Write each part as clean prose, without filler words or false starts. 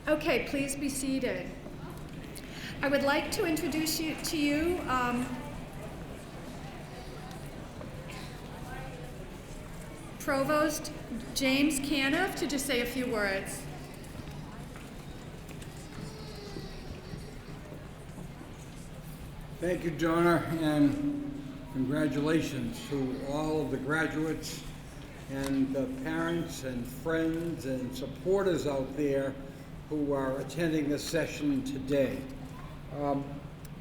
Okay, please be seated. I would like to introduce you to Provost James Caniff to just say a few words. Thank you, Donna, and congratulations to all of the graduates and the parents and friends and supporters out there who are attending this session today.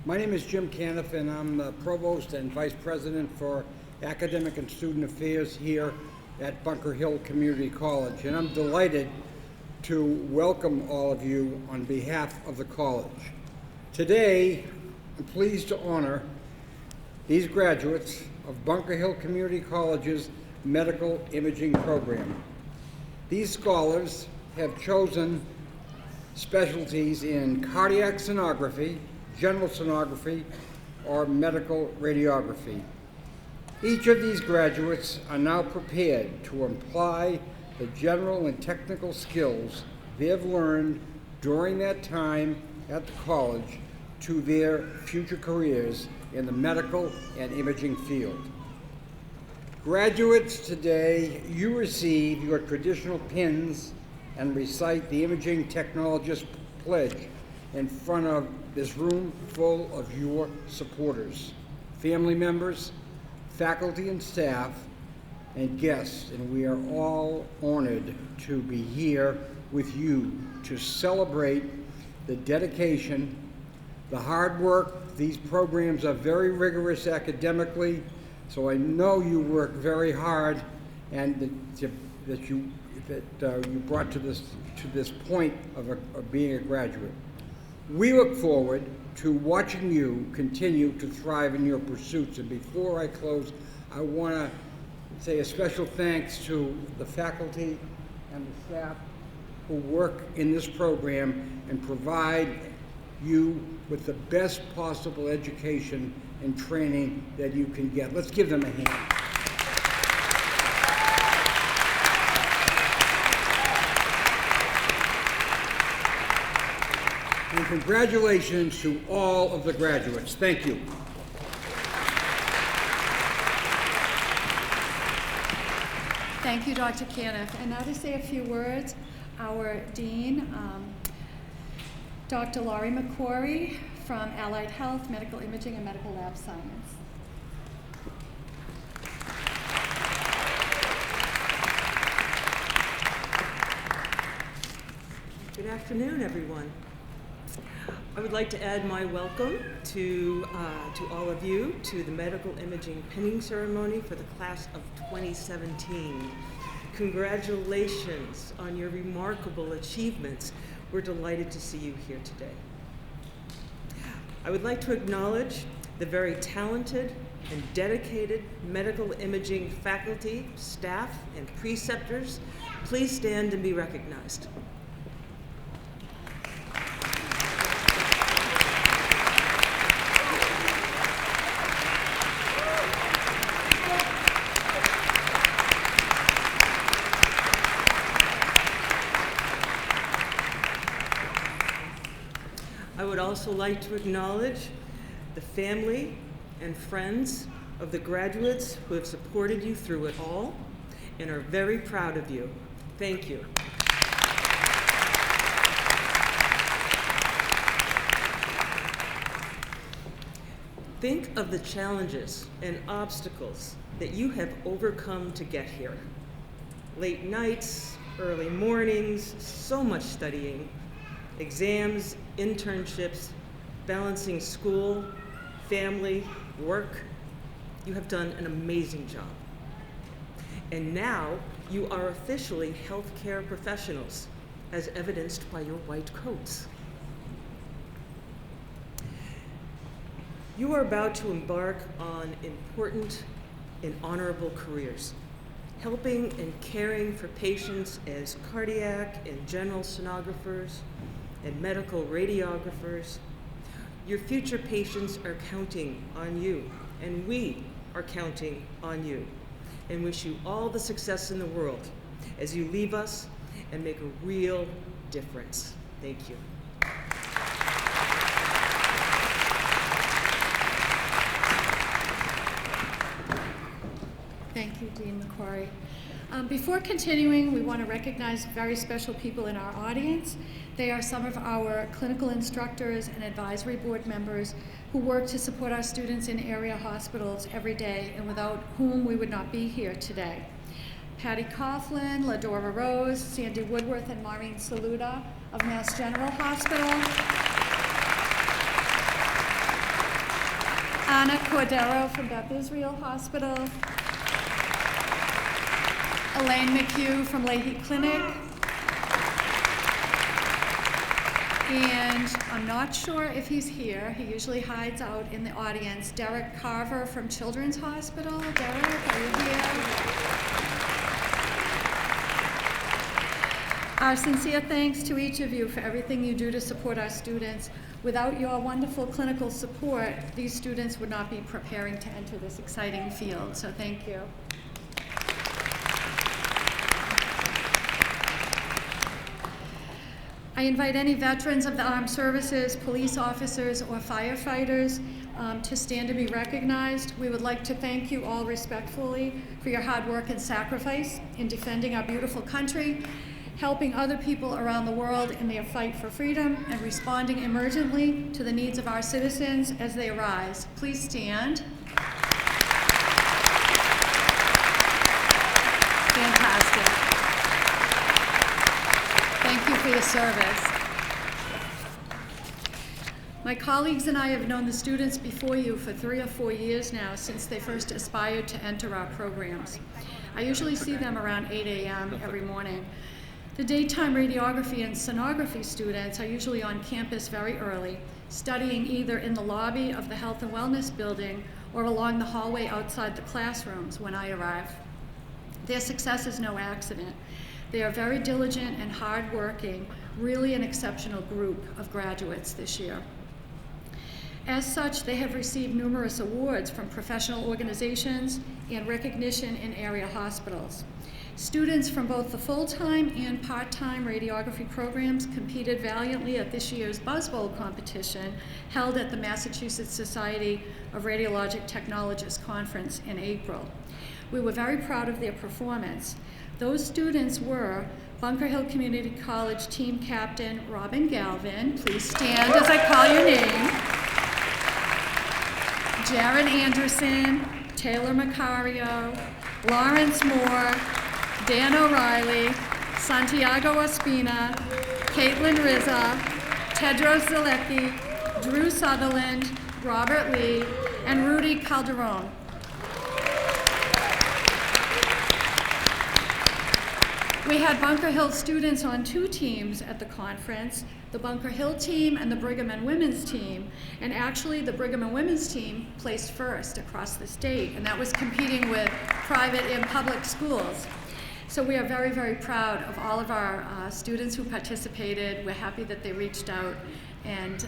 My name is Jim Caniff, and I'm the Provost and Vice President for Academic and Student Affairs here at Bunker Hill Community College, and I'm delighted to welcome all of you on behalf of the college. Today, I'm pleased to honor these graduates of Bunker Hill Community College's Medical Imaging Program. These scholars have chosen specialties in cardiac sonography, general sonography, or medical radiography. Each of these graduates are now prepared to apply the general and technical skills they have learned during their time at the college to their future careers in the medical and imaging field. Graduates, today you receive your traditional pins and recite the Imaging Technologist Pledge in front of this room full of your supporters, family members, faculty and staff, and guests, and we are all honored to be here with you to celebrate the dedication, the hard work. These programs are very rigorous academically, so I know you work very hard, and that you brought to this point of being a graduate. We look forward to watching you continue to thrive in your pursuits. And before I close, I want to say a special thanks to the faculty and the staff who work in this program and provide you with the best possible education and training that you can get. Let's give them a hand. And congratulations to all of the graduates. Thank you. Thank you, Dr. Caniff. And now to say a few words, our Dean, Dr. Laurie McQuarrie from Allied Health, Medical Imaging, and Medical Lab Science. Good afternoon, everyone. I would like to add my welcome to all of you to the medical imaging pinning ceremony for the class of 2017. Congratulations on your remarkable achievements. We're delighted to see you here today. I would like to acknowledge the very talented and dedicated medical imaging faculty, staff, and preceptors. Please stand and be recognized. I would also like to acknowledge the family and friends of the graduates who have supported you through it all and are very proud of you. Thank you. Think of the challenges and obstacles that you have overcome to get here. Late nights, early mornings, so much studying, exams, internships, balancing school, family, work. You have done an amazing job. And now you are officially healthcare professionals, as evidenced by your white coats. You are about to embark on important and honorable careers, helping and caring for patients as cardiac and general sonographers and medical radiographers. Your future patients are counting on you, and we are counting on you, and wish you all the success in the world as you leave us and make a real difference. Thank you. Thank you, Dean McQuarrie. Before continuing, we want to recognize very special people in our audience. They are some of our clinical instructors and advisory board members who work to support our students in area hospitals every day, and without whom we would not be here today. Patty Coughlin, Ladora Rose, Sandy Woodworth, and Maureen Saluda of Mass General Hospital. Anna Cordero from Beth Israel Hospital. Elaine McHugh from Leahy Clinic. And I'm not sure if he's here. He usually hides out in the audience. Derek Carver from Children's Hospital. Derek, are you here? Our sincere thanks to each of you for everything you do to support our students. Without your wonderful clinical support, these students would not be preparing to enter this exciting field, so thank you. I invite any veterans of the armed services, police officers, or firefighters to stand to be recognized. We would like to thank you all respectfully for your hard work and sacrifice in defending our beautiful country, helping other people around the world in their fight for freedom, and responding emergently to the needs of our citizens as they arise. Please stand. Fantastic. Thank you for your service. My colleagues and I have known the students before you for 3 or 4 years now, since they first aspired to enter our programs. I usually see them around 8 a.m. every morning. The daytime radiography and sonography students are usually on campus very early, studying either in the lobby of the Health and Wellness building or along the hallway outside the classrooms when I arrive. Their success is no accident. They are very diligent and hardworking, really an exceptional group of graduates this year. As such, they have received numerous awards from professional organizations and recognition in area hospitals. Students from both the full-time and part-time radiography programs competed valiantly at this year's Buzz Bowl competition held at the Massachusetts Society of Radiologic Technologists Conference in April. We were very proud of their performance. Those students were Bunker Hill Community College team captain Robin Galvin, please stand as I call your name, Jaron Anderson, Taylor Macario, Lawrence Moore, Dan O'Reilly, Santiago Ospina, Katlyn Rizza, Tedros Zalecki, Drew Sutherland, Robert Lee, and Rudy Calderon. We had Bunker Hill students on 2 teams at the conference, the Bunker Hill team and the Brigham and Women's team. And actually, the Brigham and Women's team placed first across the state, and that was competing with private and public schools. So we are very, very proud of all of our students who participated. We're happy that they reached out and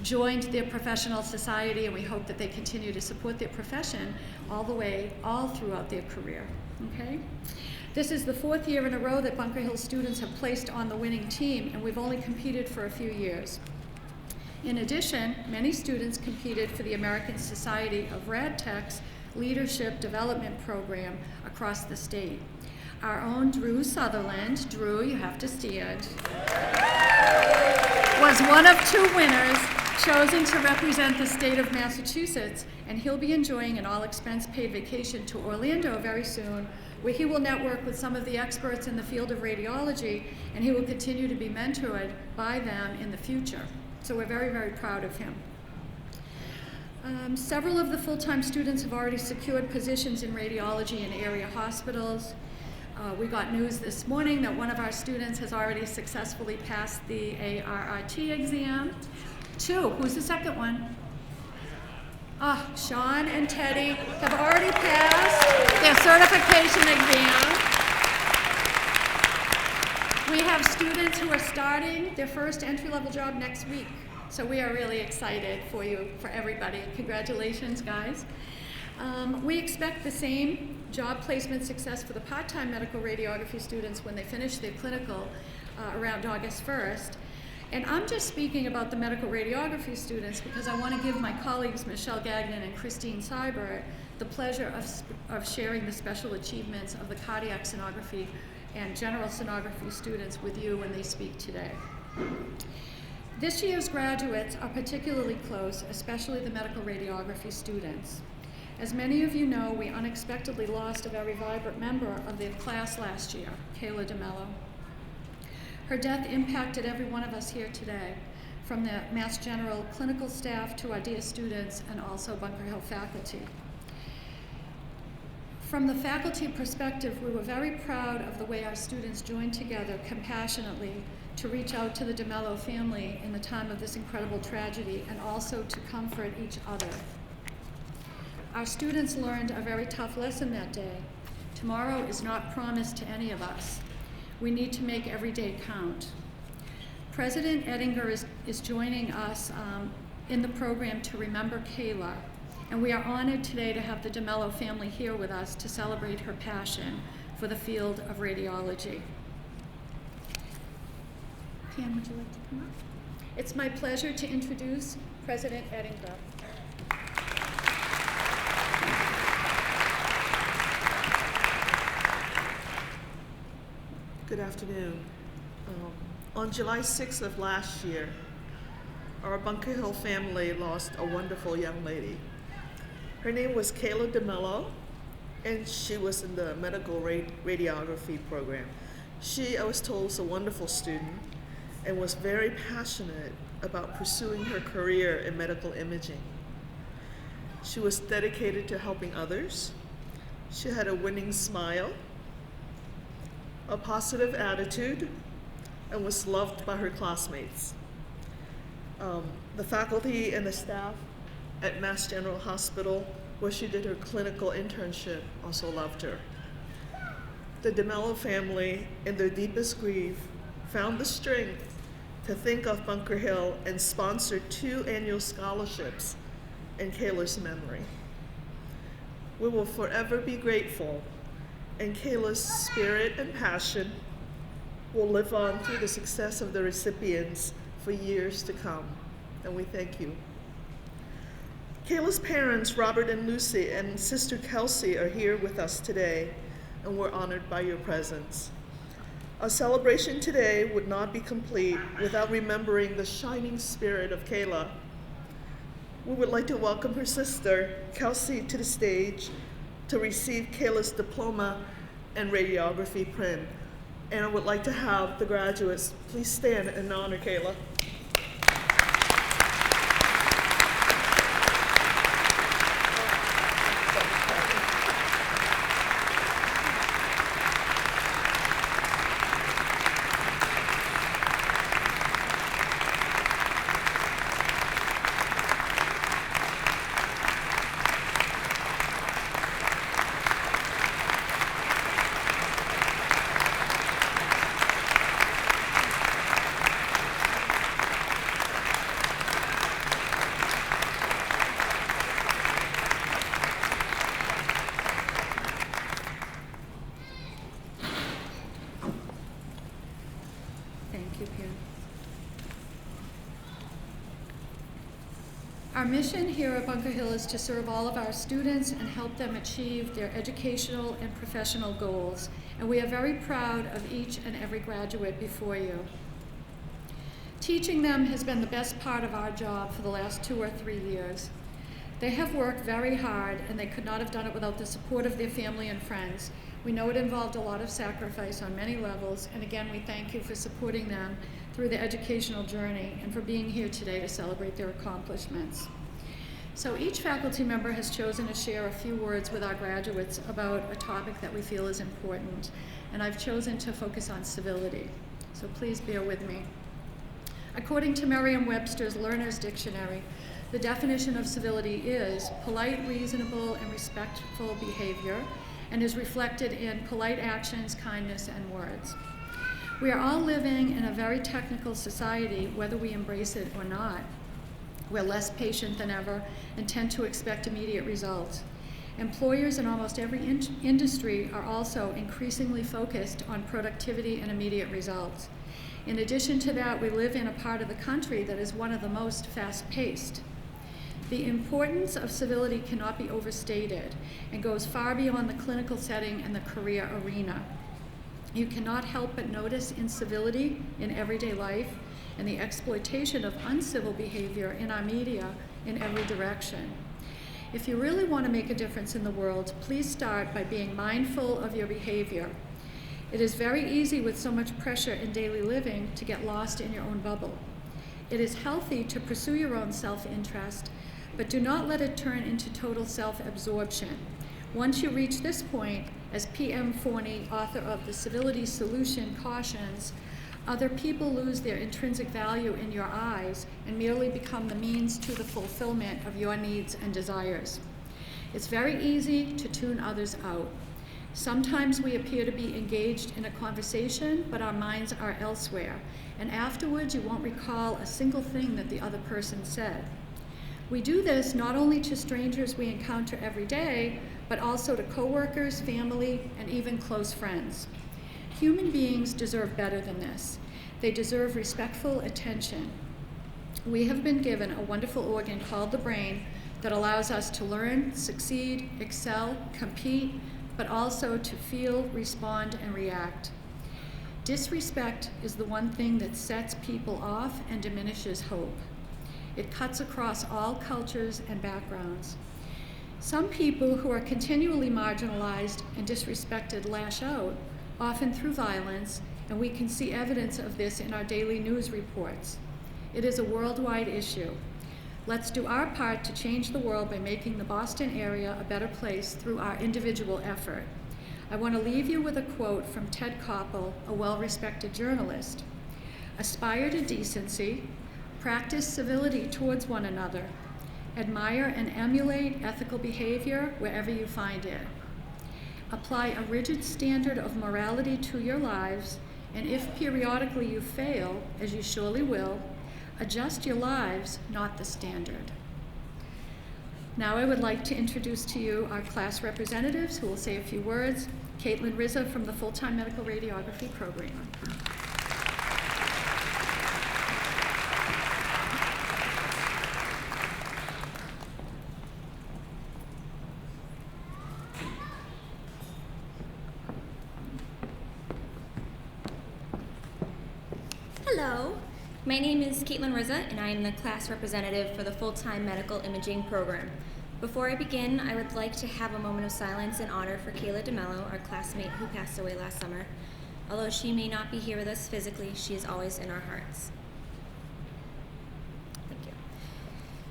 joined their professional society, and we hope that they continue to support their profession all throughout their career, okay? This is the 4th year in a row that Bunker Hill students have placed on the winning team, and we've only competed for a few years. In addition, many students competed for the American Society of RadTech's Leadership Development Program across the state. Our own Drew Sutherland, Drew, you have to stand, was one of 2 winners chosen to represent the state of Massachusetts, and he'll be enjoying an all-expense-paid vacation to Orlando very soon, where he will network with some of the experts in the field of radiology, and he will continue to be mentored by them in the future. So we're very, very proud of him. Several of the full-time students have already secured positions in radiology in area hospitals. We got news this morning that one of our students has already successfully passed the ARRT exam. 2, who's the second one? Sean and Teddy have already passed their certification exam. We have students who are starting their first entry-level job next week. So we are really excited for you, for everybody. Congratulations, guys. We expect the same job placement success for the part-time medical radiography students when they finish their clinical around August 1st. And I'm just speaking about the medical radiography students because I want to give my colleagues Michelle Gagnon and Christine Seibert the pleasure of sharing the special achievements of the cardiac sonography and general sonography students with you when they speak today. This year's graduates are particularly close, especially the medical radiography students. As many of you know, we unexpectedly lost a very vibrant member of the class last year, Kayla DeMello. Her death impacted every one of us here today, from the Mass General clinical staff to our dear students and also Bunker Hill faculty. From the faculty perspective, we were very proud of the way our students joined together compassionately to reach out to the DeMello family in the time of this incredible tragedy and also to comfort each other. Our students learned a very tough lesson that day. Tomorrow is not promised to any of us. We need to make every day count. President Ettinger is joining us in the program to remember Kayla, and we are honored today to have the DeMello family here with us to celebrate her passion for the field of radiology. Pam, would you like to come up? It's my pleasure to introduce President Ettinger. Good afternoon. On July 6th of last year, our Bunker Hill family lost a wonderful young lady. Her name was Kayla DeMello, and she was in the medical radiography program. She, I was told, was a wonderful student and was very passionate about pursuing her career in medical imaging. She was dedicated to helping others. She had a winning smile, a positive attitude, and was loved by her classmates. The faculty and the staff at Mass General Hospital, where she did her clinical internship, also loved her. The DeMello family, in their deepest grief, found the strength to think of Bunker Hill and sponsor 2 annual scholarships in Kayla's memory. We will forever be grateful, and Kayla's spirit and passion will live on through the success of the recipients for years to come, and we thank you. Kayla's parents, Robert and Lucy, and sister Kelsey are here with us today, and we're honored by your presence. Our celebration today would not be complete without remembering the shining spirit of Kayla. We would like to welcome her sister, Kelsey, to the stage to receive Kayla's diploma and radiography pin. And I would like to have the graduates please stand and honor Kayla. Our mission here at Bunker Hill is to serve all of our students and help them achieve their educational and professional goals, and we are very proud of each and every graduate before you. Teaching them has been the best part of our job for the last 2 or 3 years. They have worked very hard, and they could not have done it without the support of their family and friends. We know it involved a lot of sacrifice on many levels, and again, we thank you for supporting them through the educational journey and for being here today to celebrate their accomplishments. So each faculty member has chosen to share a few words with our graduates about a topic that we feel is important, and I've chosen to focus on civility, so please bear with me. According to Merriam-Webster's Learner's Dictionary, the definition of civility is polite, reasonable, and respectful behavior, and is reflected in polite actions, kindness, and words. We are all living in a very technical society, whether we embrace it or not. We're less patient than ever and tend to expect immediate results. Employers in almost every industry are also increasingly focused on productivity and immediate results. In addition to that, we live in a part of the country that is one of the most fast-paced. The importance of civility cannot be overstated and goes far beyond the clinical setting and the career arena. You cannot help but notice incivility in everyday life and the exploitation of uncivil behavior in our media in every direction. If you really want to make a difference in the world, please start by being mindful of your behavior. It is very easy with so much pressure in daily living to get lost in your own bubble. It is healthy to pursue your own self-interest, but do not let it turn into total self-absorption. Once you reach this point, as P.M. Forney, author of The Civility Solution, cautions, other people lose their intrinsic value in your eyes and merely become the means to the fulfillment of your needs and desires. It's very easy to tune others out. Sometimes we appear to be engaged in a conversation, but our minds are elsewhere, and afterwards you won't recall a single thing that the other person said. We do this not only to strangers we encounter every day, but also to coworkers, family, and even close friends. Human beings deserve better than this. They deserve respectful attention. We have been given a wonderful organ called the brain that allows us to learn, succeed, excel, compete, but also to feel, respond, and react. Disrespect is the one thing that sets people off and diminishes hope. It cuts across all cultures and backgrounds. Some people who are continually marginalized and disrespected lash out, often through violence, and we can see evidence of this in our daily news reports. It is a worldwide issue. Let's do our part to change the world by making the Boston area a better place through our individual effort. I want to leave you with a quote from Ted Koppel, a well-respected journalist. Aspire to decency, practice civility towards one another, admire and emulate ethical behavior wherever you find it. Apply a rigid standard of morality to your lives, and if periodically you fail, as you surely will, adjust your lives, not the standard. Now I would like to introduce to you our class representatives who will say a few words. Katlyn Rizza from the Full-Time Medical Radiography Program. Hello, my name is Katlyn Rizza, and I am the class representative for the Full-Time Medical Imaging Program. Before I begin, I would like to have a moment of silence in honor for Kayla DeMello, our classmate who passed away last summer. Although she may not be here with us physically, she is always in our hearts. Thank you.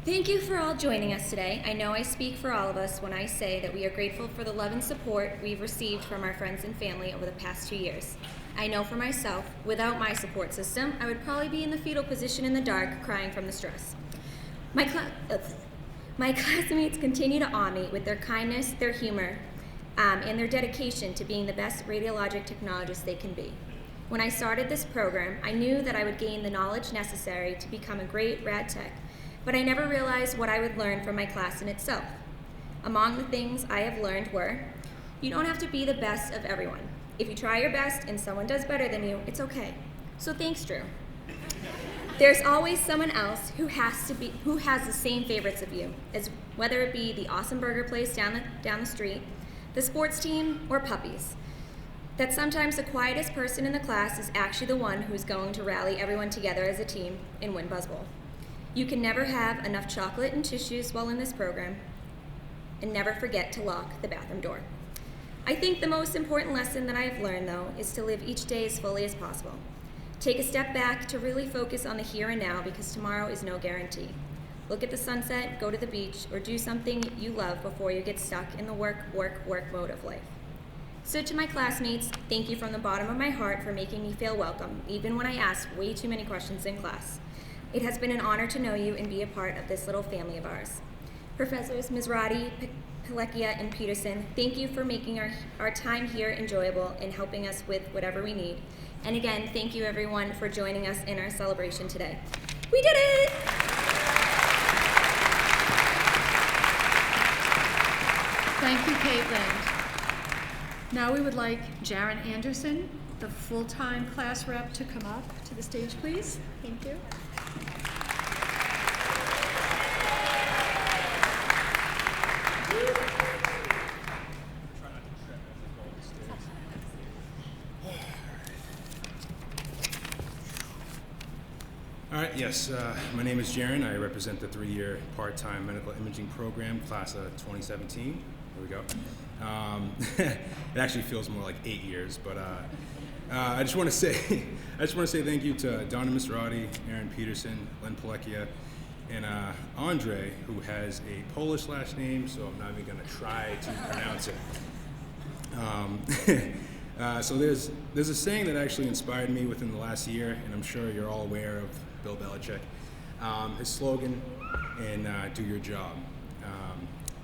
Thank you for all joining us today. I know I speak for all of us when I say that we are grateful for the love and support we've received from our friends and family over the past 2 years. I know for myself, without my support system, I would probably be in the fetal position in the dark, crying from the stress. My classmates continue to awe me with their kindness, their humor, and their dedication to being the best radiologic technologists they can be. When I started this program, I knew that I would gain the knowledge necessary to become a great rad tech, but I never realized what I would learn from my class in itself. Among the things I have learned were, you don't have to be the best of everyone. If you try your best and someone does better than you, it's okay. So thanks, Drew. There's always someone else who has the same favorites of you, as whether it be the awesome burger place down the street, the sports team, or puppies. That sometimes the quietest person in the class is actually the one who's going to rally everyone together as a team and win Buzz Bowl. You can never have enough chocolate and tissues while in this program, and never forget to lock the bathroom door. I think the most important lesson that I have learned, though, is to live each day as fully as possible. Take a step back to really focus on the here and now, because tomorrow is no guarantee. Look at the sunset, go to the beach, or do something you love before you get stuck in the work mode of life. So to my classmates, thank you from the bottom of my heart for making me feel welcome, even when I ask way too many questions in class. It has been an honor to know you and be a part of this little family of ours. Professors Mizrahi, Pellecchia, and Peterson, thank you for making our time here enjoyable and helping us with whatever we need. And again, thank you everyone for joining us in our celebration today. We did it! Thank you, Katlyn. Now we would like Jaron Anderson, the full-time class rep, to come up to the stage, please. Thank you. All right, yes, my name is Jaron. I represent the 3-year part-time medical imaging program, class of 2017. There we go. It actually feels more like 8 years, but I just want to say, thank you to Donna Misrati, Aaron Peterson, Lynn Pellecchia, and Andre, who has a Polish last name, so I'm not even going to try to pronounce it. So there's a saying that actually inspired me within the last year, and I'm sure you're all aware of Bill Belichick. His slogan, and do your job.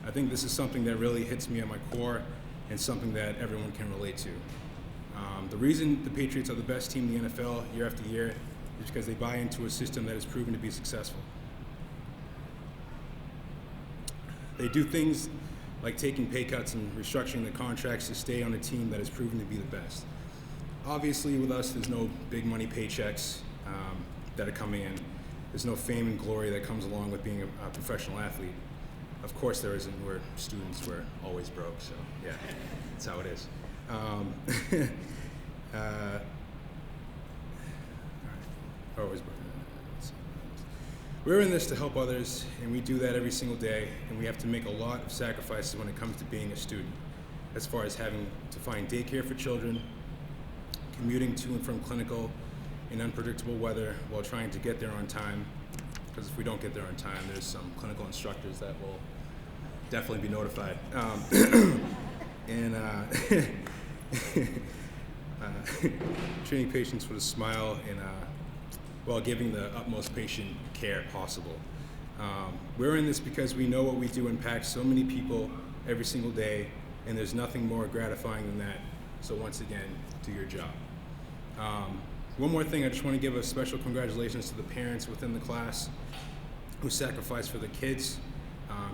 I think this is something that really hits me at my core and something that everyone can relate to. The reason the Patriots are the best team in the NFL year after year is because they buy into a system that has proven to be successful. They do things like taking pay cuts and restructuring the contracts to stay on a team that has proven to be the best. Obviously, with us, there's no big money paychecks that are coming in. There's no fame and glory that comes along with being a professional athlete. Of course there isn't. We're students, we're always broke, so yeah, that's how it is. Always broke. We're in this to help others, and we do that every single day, and we have to make a lot of sacrifices when it comes to being a student, as far as having to find daycare for children, commuting to and from clinical in unpredictable weather while trying to get there on time, because if we don't get there on time, there's some clinical instructors that will definitely be notified. Treating patients with a smile and while giving the utmost patient care possible. We're in this because we know what we do impacts so many people every single day, and there's nothing more gratifying than that. So once again, do your job. One more thing, I just want to give a special congratulations to the parents within the class who sacrificed for the kids,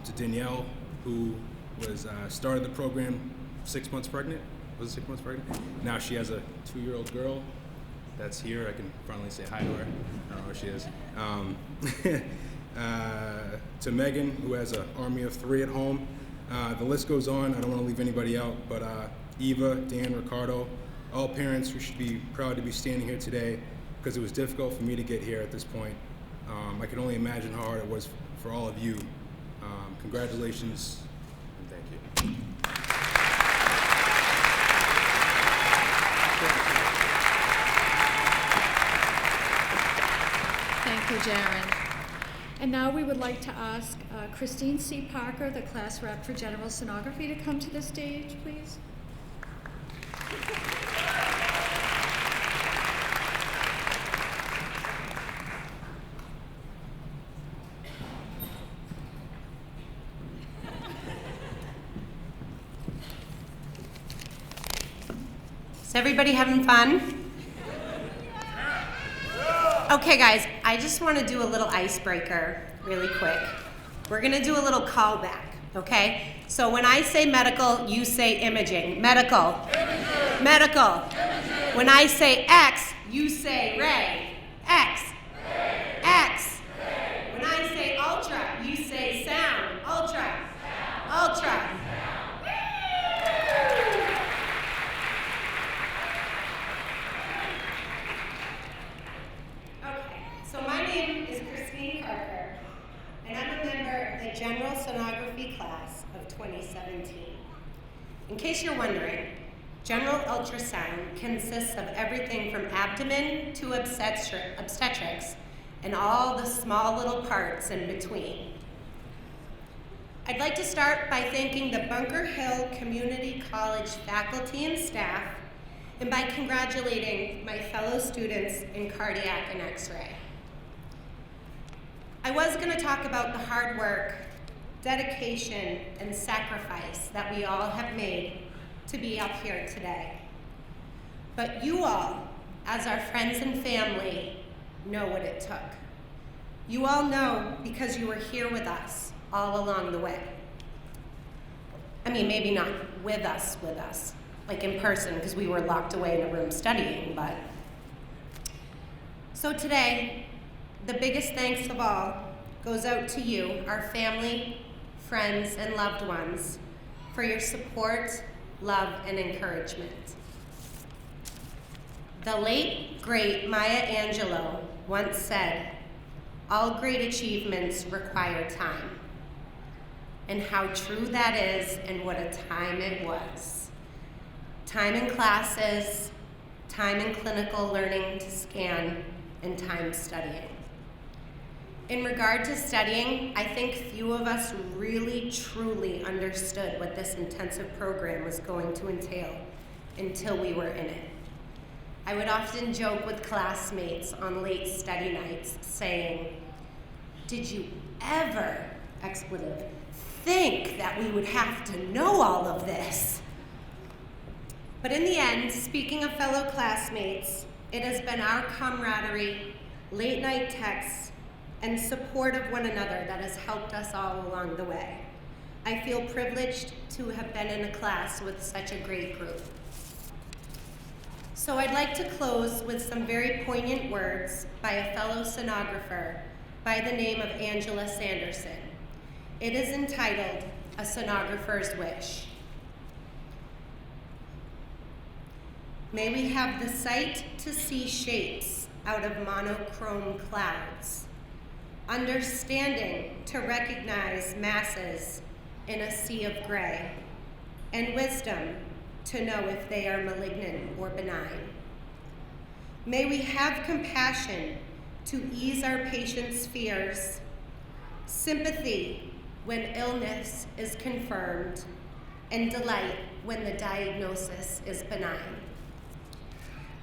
to Danielle, who was started the program 6 months pregnant. Was it 6 months pregnant? Now she has a 2-year-old girl that's here. I can finally say hi to her. I don't know where she is. To Megan, who has an army of 3 at home. The list goes on. I don't want to leave anybody out, but Eva, Dan, Ricardo, all parents who should be proud to be standing here today, because it was difficult for me to get here at this point. I can only imagine how hard it was for all of you. Congratulations, and thank you. Thank you, Jaron. And now we would like to ask Christine C. Parker, the class rep for general sonography, to come to the stage, please. Is everybody having fun? Okay guys, I just want to do a little icebreaker really quick. We're going to do a little callback, okay? So when I say medical, you say imaging. Medical. Imaging. Medical. Imaging. When I say X, you say ray. X. Ray. X. Ray. When I say ultra, you say sound. Ultra. Sound. Ultra. General sonography class of 2017. In case you're wondering, general ultrasound consists of everything from abdomen to obstetrics and all the small little parts in between. I'd like to start by thanking the Bunker Hill Community College faculty and staff, and by congratulating my fellow students in cardiac and x-ray. I was going to talk about the hard work, dedication, and sacrifice that we all have made to be up here today. But you all, as our friends and family, know what it took. You all know because you were here with us all along the way. I mean, maybe not with us, like in person, because we were locked away in a room studying, but. So today, the biggest thanks of all goes out to you, our family, friends, and loved ones, for your support, love, and encouragement. The late, great Maya Angelou once said, "All great achievements require time." And how true that is, and what a time it was. Time in classes, time in clinical learning to scan, and time studying. In regard to studying, I think few of us really truly understood what this intensive program was going to entail until we were in it. I would often joke with classmates on late study nights saying, "Did you ever, expletive, think that we would have to know all of this?" But in the end, speaking of fellow classmates, it has been our camaraderie, late night texts, and support of one another that has helped us all along the way. I feel privileged to have been in a class with such a great group. So I'd like to close with some very poignant words by a fellow sonographer by the name of Angela Sanderson. It is entitled, "A Sonographer's Wish." May we have the sight to see shapes out of monochrome clouds, understanding to recognize masses in a sea of gray, and wisdom to know if they are malignant or benign. May we have compassion to ease our patients' fears, sympathy when illness is confirmed, and delight when the diagnosis is benign.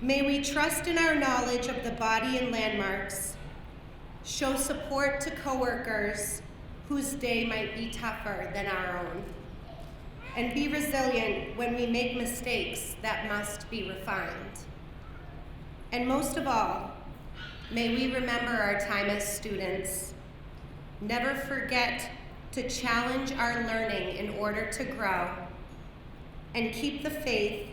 May we trust in our knowledge of the body and landmarks, show support to coworkers whose day might be tougher than our own, and be resilient when we make mistakes that must be refined. And most of all, may we remember our time as students, never forget to challenge our learning in order to grow, and keep the faith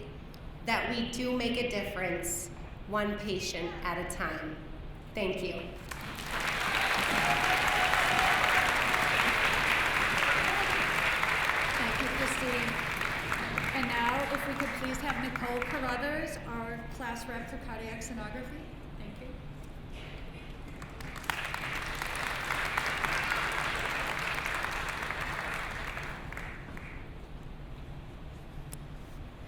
that we do make a difference, one patient at a time. Thank you. Thank you, Christine. And now, if we could please have Nicole Carruthers, our class rep for cardiac sonography. Thank you.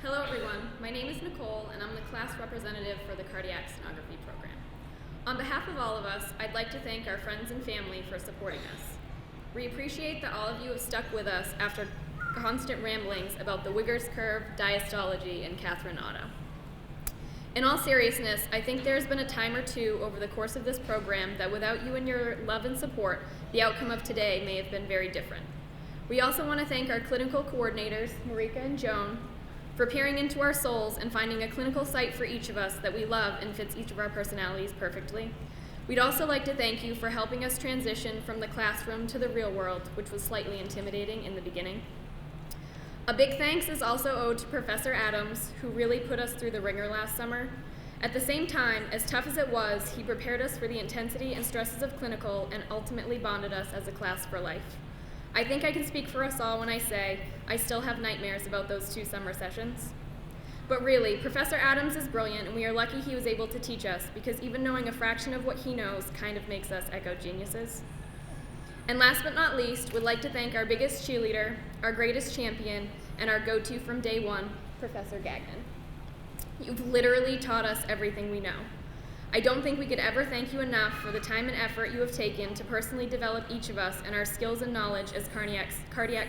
Hello everyone, my name is Nicole and I'm the class representative for the cardiac sonography program. On behalf of all of us, I'd like to thank our friends and family for supporting us. We appreciate that all of you have stuck with us after constant ramblings about the Wigger's curve, diastology, and Katlyn Rizza. In all seriousness, I think there's been a time or two over the course of this program that without you and your love and support, the outcome of today may have been very different. We also want to thank our clinical coordinators, Marika and Joan, for peering into our souls and finding a clinical site for each of us that we love and fits each of our personalities perfectly. We'd also like to thank you for helping us transition from the classroom to the real world, which was slightly intimidating in the beginning. A big thanks is also owed to Professor Adams, who really put us through the ringer last summer. At the same time, as tough as it was, he prepared us for the intensity and stresses of clinical and ultimately bonded us as a class for life. I think I can speak for us all when I say I still have nightmares about those 2 summer sessions. But really, Professor Adams is brilliant and we are lucky he was able to teach us because even knowing a fraction of what he knows kind of makes us echo geniuses. And last but not least, we'd like to thank our biggest cheerleader, our greatest champion, and our go-to from day one, Professor Gagnon. You've literally taught us everything we know. I don't think we could ever thank you enough for the time and effort you have taken to personally develop each of us and our skills and knowledge as cardiac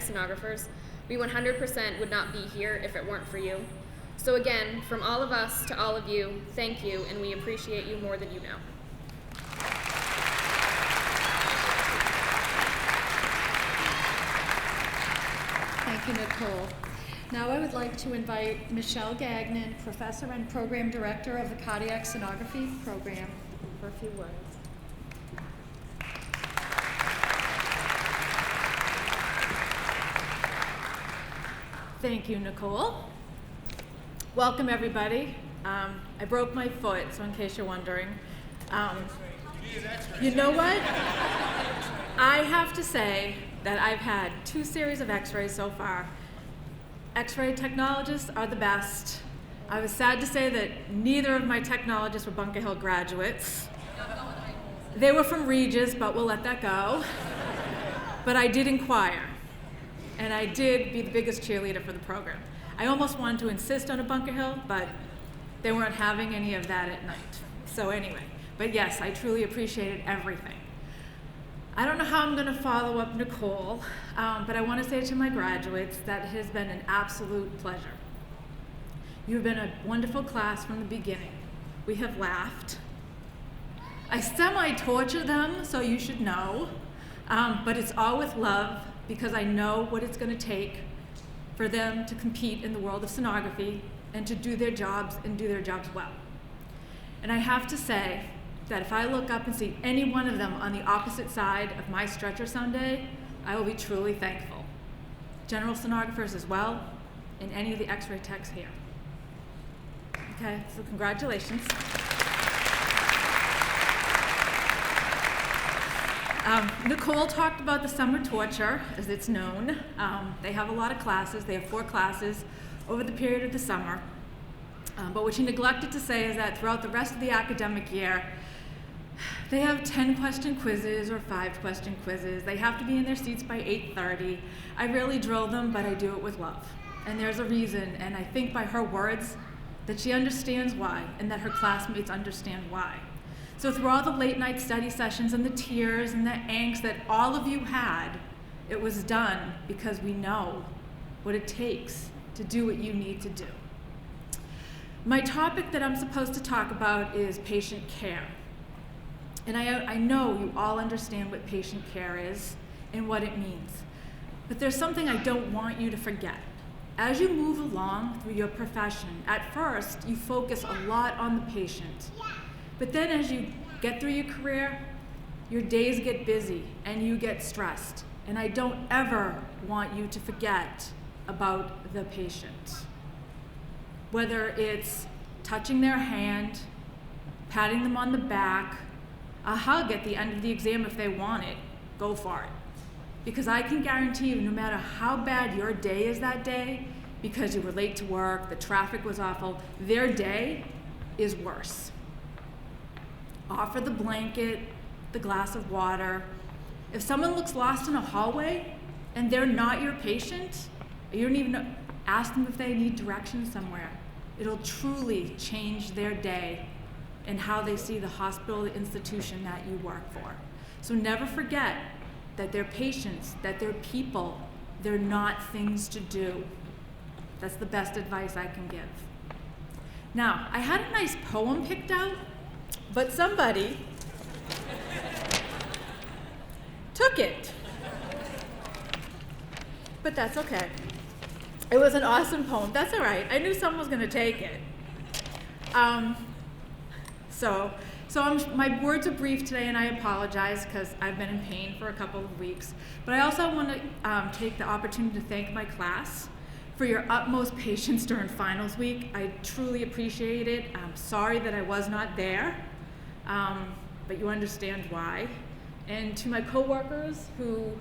sonographers. We 100% would not be here if it weren't for you. So again, from all of us to all of you, thank you, and we appreciate you more than you know. Thank you, Nicole. Now I would like to invite Michelle Gagnon, Professor and Program Director of the Cardiac Sonography Program, for a few words. Thank you, Nicole. Welcome, everybody. I broke my foot, so in case you're wondering. You know what? I have to say that I've had 2 series of x-rays so far. X-ray technologists are the best. I was sad to say that neither of my technologists were Bunker Hill graduates. They were from Regis, but we'll let that go. But I did inquire, and I did be the biggest cheerleader for the program. I almost wanted to insist on a Bunker Hill, but they weren't having any of that at night. So anyway, but yes, I truly appreciated everything. I don't know how I'm gonna follow up Nicole, but I wanna say to my graduates that it has been an absolute pleasure. You've been a wonderful class from the beginning. We have laughed. I semi-torture them, so you should know, but it's all with love because I know what it's gonna take for them to compete in the world of sonography and to do their jobs and do their jobs well. And I have to say that if I look up and see any one of them on the opposite side of my stretcher someday, I will be truly thankful. General sonographers as well, and any of the x-ray techs here. Okay, so congratulations. Nicole talked about the summer torture, as it's known. They have a lot of classes. They have 4 classes over the period of the summer. But what she neglected to say is that throughout the rest of the academic year, they have 10-question quizzes or 5-question quizzes. They have to be in their seats by 8:30. I really drill them, but I do it with love. And there's a reason, and I think by her words, that she understands why, and that her classmates understand why. So through all the late night study sessions and the tears and the angst that all of you had, it was done because we know what it takes to do what you need to do. My topic that I'm supposed to talk about is patient care. And I know you all understand what patient care is and what it means. But there's something I don't want you to forget. As you move along through your profession, at first you focus a lot on the patient. But then as you get through your career, your days get busy and you get stressed. And I don't ever want you to forget about the patient. Whether it's touching their hand, patting them on the back, a hug at the end of the exam if they want it, go for it. Because I can guarantee you, no matter how bad your day is that day, because you were late to work, the traffic was awful, their day is worse. Offer the blanket, the glass of water. If someone looks lost in a hallway and they're not your patient, you don't even know, ask them if they need directions somewhere. It'll truly change their day and how they see the hospital, the institution that you work for. So never forget that they're patients, that they're people, they're not things to do. That's the best advice I can give. Now, I had a nice poem picked out, but somebody took it. But that's okay. It was an awesome poem. That's all right. I knew someone was going to take it. My words are brief today, and I apologize because I've been in pain for a couple of weeks. But I also want to take the opportunity to thank my class for your utmost patience during finals week. I truly appreciate it. I'm sorry that I was not there, but you understand why. And to my coworkers who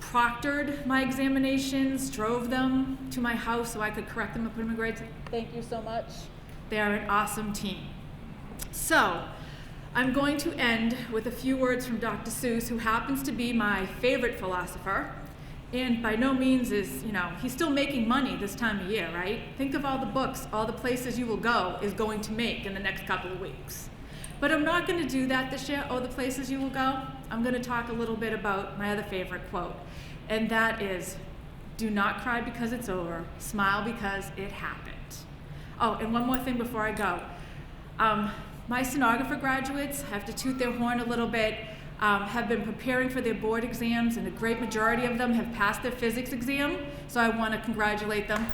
proctored my examinations, drove them to my house so I could correct them and put them in grades, thank you so much. They are an awesome team. So, I'm going to end with a few words from Dr. Seuss, who happens to be my favorite philosopher, and by no means is, he's still making money this time of year, right? Think of all the books, all the places you will go is going to make in the next couple of weeks. But I'm not going to do that this year, the places you will go. I'm going to talk a little bit about my other favorite quote, and that is, do not cry because it's over, smile because it happened. Oh, and one more thing before I go. My sonographer graduates have to toot their horn a little bit, have been preparing for their board exams, and a great majority of them have passed their physics exam, so I want to congratulate them.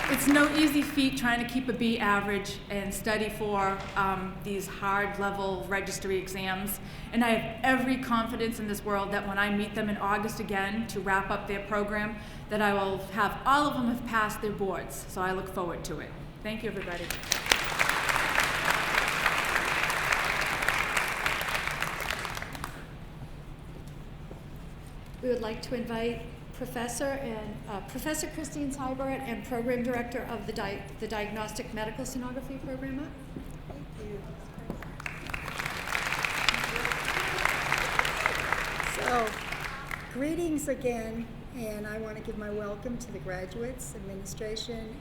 It's no easy feat trying to keep a B average and study for these hard level registry exams. And I have every confidence in this world that when I meet them in August again to wrap up their program, that I will have all of them have passed their boards. So I look forward to it. Thank you, everybody. We would like to invite Professor Christine Seibert and Program Director of the Diagnostic Medical Sonography Program up. So, greetings again, and I want to give my welcome to the graduates, administration,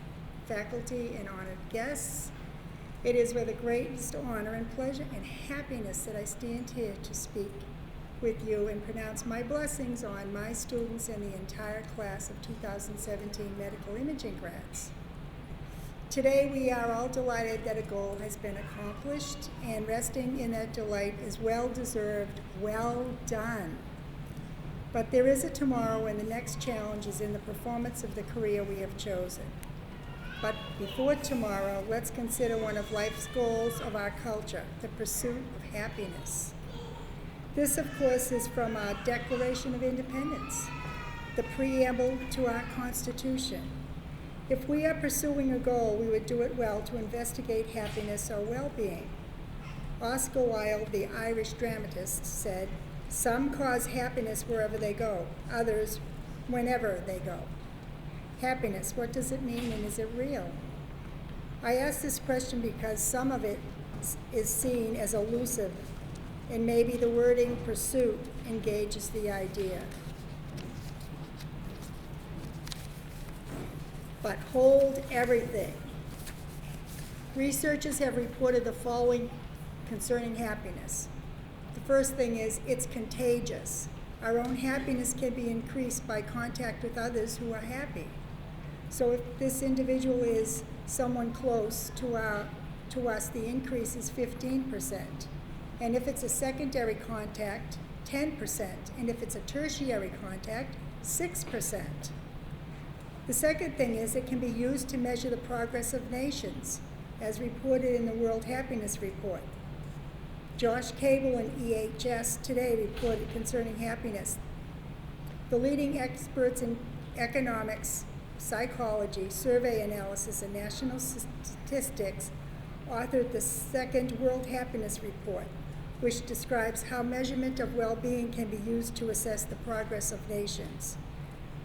faculty, and honored guests. It is with the greatest honor and pleasure and happiness that I stand here to speak with you and pronounce my blessings on my students and the entire class of 2017 medical imaging grads. Today we are all delighted that a goal has been accomplished, and resting in that delight is well deserved, well done. But there is a tomorrow, and the next challenge is in the performance of the career we have chosen. But before tomorrow, let's consider one of life's goals of our culture, the pursuit of happiness. This, of course, is from our Declaration of Independence, the preamble to our Constitution. If we are pursuing a goal, we would do it well to investigate happiness or well-being. Oscar Wilde, the Irish dramatist, said, "Some cause happiness wherever they go, others whenever they go." Happiness, what does it mean, and is it real? I ask this question because some of it is seen as elusive, and maybe the wording pursuit engages the idea. But hold everything. Researchers have reported the following concerning happiness. The first thing is it's contagious. Our own happiness can be increased by contact with others who are happy. So if this individual is someone close to us, the increase is 15%. And if it's a secondary contact, 10%. And if it's a tertiary contact, 6%. The second thing is it can be used to measure the progress of nations, as reported in the World Happiness Report. Josh Cable and EHS Today reported concerning happiness. The leading experts in economics, psychology, survey analysis, and national statistics authored the second World Happiness Report, which describes how measurement of well-being can be used to assess the progress of nations.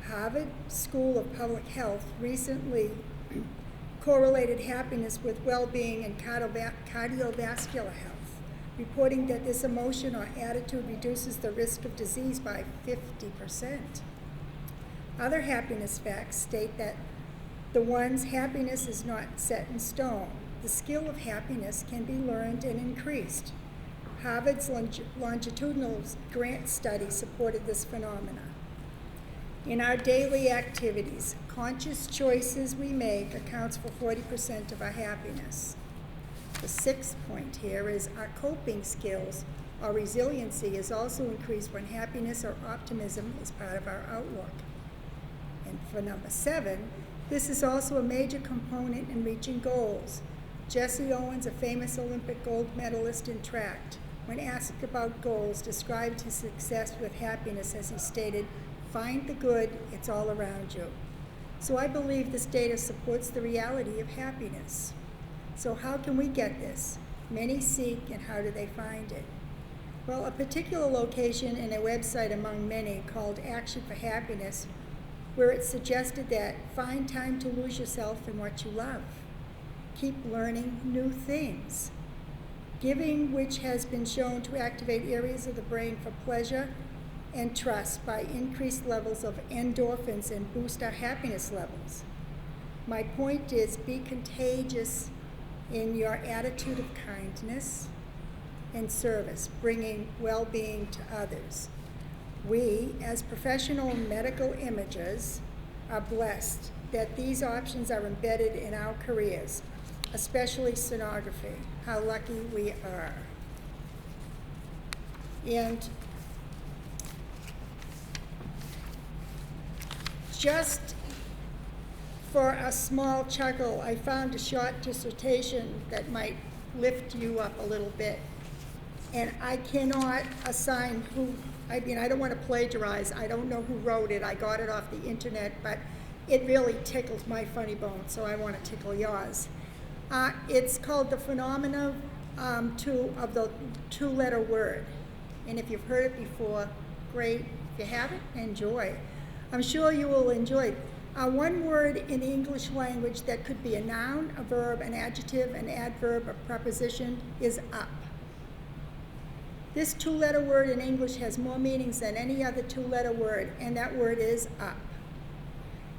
Harvard School of Public Health recently correlated happiness with well-being and cardiovascular health, reporting that this emotion or attitude reduces the risk of disease by 50%. Other happiness facts state that the one's happiness is not set in stone. The skill of happiness can be learned and increased. Harvard's longitudinal grant study supported this phenomena. In our daily activities, conscious choices we make accounts for 40% of our happiness. The sixth point here is our coping skills or resiliency is also increased when happiness or optimism is part of our outlook. And for number 7, this is also a major component in reaching goals. Jesse Owens, a famous Olympic gold medalist in track, when asked about goals, described his success with happiness as he stated, "Find the good, it's all around you." So I believe this data supports the reality of happiness. So how can we get this? Many seek, and how do they find it? Well, a particular location and a website among many called Action for Happiness, where it's suggested that find time to lose yourself in what you love. Keep learning new things. Giving, which has been shown to activate areas of the brain for pleasure and trust by increased levels of endorphins and boost our happiness levels. My point is, be contagious in your attitude of kindness and service, bringing well-being to others. We, as professional medical imagers, are blessed that these options are embedded in our careers, especially sonography. How lucky we are. And just for a small chuckle, I found a short dissertation that might lift you up a little bit. And I cannot assign who, I don't want to plagiarize. I don't know who wrote it. I got it off the internet, but it really tickles my funny bone, so I want to tickle yours. It's called The Phenomena of the Two-Letter Word. And if you've heard it before, great. If you haven't, enjoy. I'm sure you will enjoy it. One word in the English language that could be a noun, a verb, an adjective, an adverb, a preposition is up. This two-letter word in English has more meanings than any other two-letter word, and that word is up.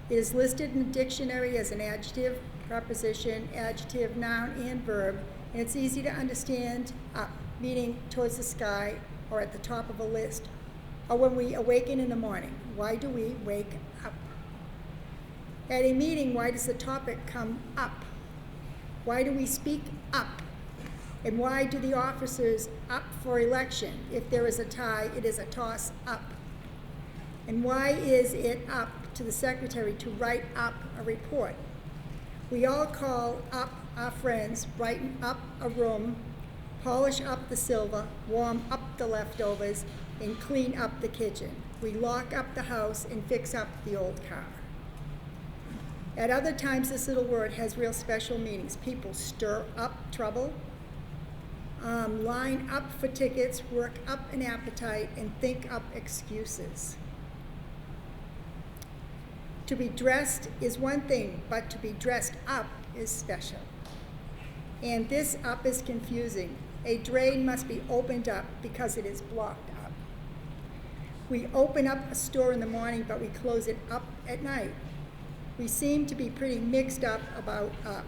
It is listed in the dictionary as an adjective, preposition, adjective, noun, and verb, and it's easy to understand up, meaning towards the sky or at the top of a list, or when we awaken in the morning. Why do we wake up? At a meeting, why does the topic come up? Why do we speak up? And why do the officers up for election? If there is a tie, it is a toss up. And why is it up to the secretary to write up a report? We all call up our friends, brighten up a room, polish up the silver, warm up the leftovers, and clean up the kitchen. We lock up the house and fix up the old car. At other times, this little word has real special meanings. People stir up trouble, line up for tickets, work up an appetite, and think up excuses. To be dressed is one thing, but to be dressed up is special. And this up is confusing. A drain must be opened up because it is blocked up. We open up a store in the morning, but we close it up at night. We seem to be pretty mixed up about up.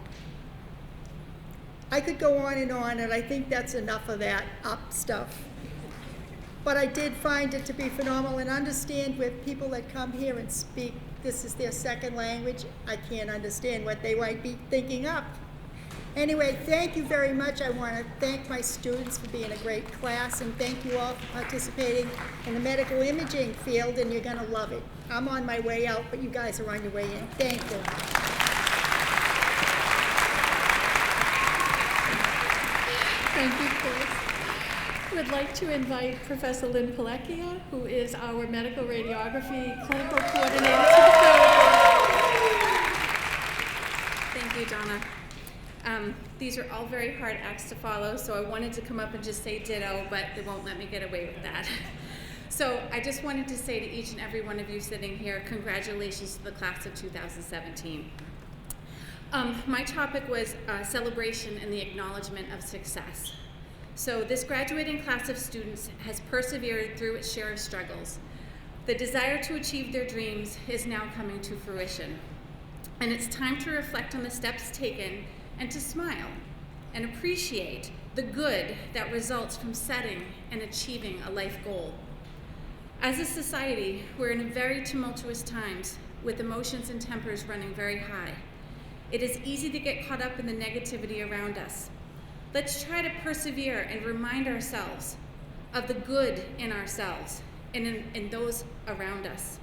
I could go on, and I think that's enough of that up stuff. But I did find it to be phenomenal, and understand with people that come here and speak, this is their second language, I can't understand what they might be thinking up. Anyway, thank you very much. I want to thank my students for being a great class, and thank you all for participating in the medical imaging field, and you're going to love it. I'm on my way out, but you guys are on your way in. Thank you. Thank you, Chris. I would like to invite Professor Lynn Pellecchia, who is our medical radiography clinical coordinator, to the podium. Thank you, Donna. These are all very hard acts to follow, so I wanted to come up and just say ditto, but they won't let me get away with that. So I just wanted to say to each and every one of you sitting here, congratulations to the class of 2017. My topic was celebration and the acknowledgement of success. So this graduating class of students has persevered through its share of struggles. The desire to achieve their dreams is now coming to fruition. And it's time to reflect on the steps taken and to smile and appreciate the good that results from setting and achieving a life goal. As a society, we're in very tumultuous times with emotions and tempers running very high. It is easy to get caught up in the negativity around us. Let's try to persevere and remind ourselves of the good in ourselves and in those around us.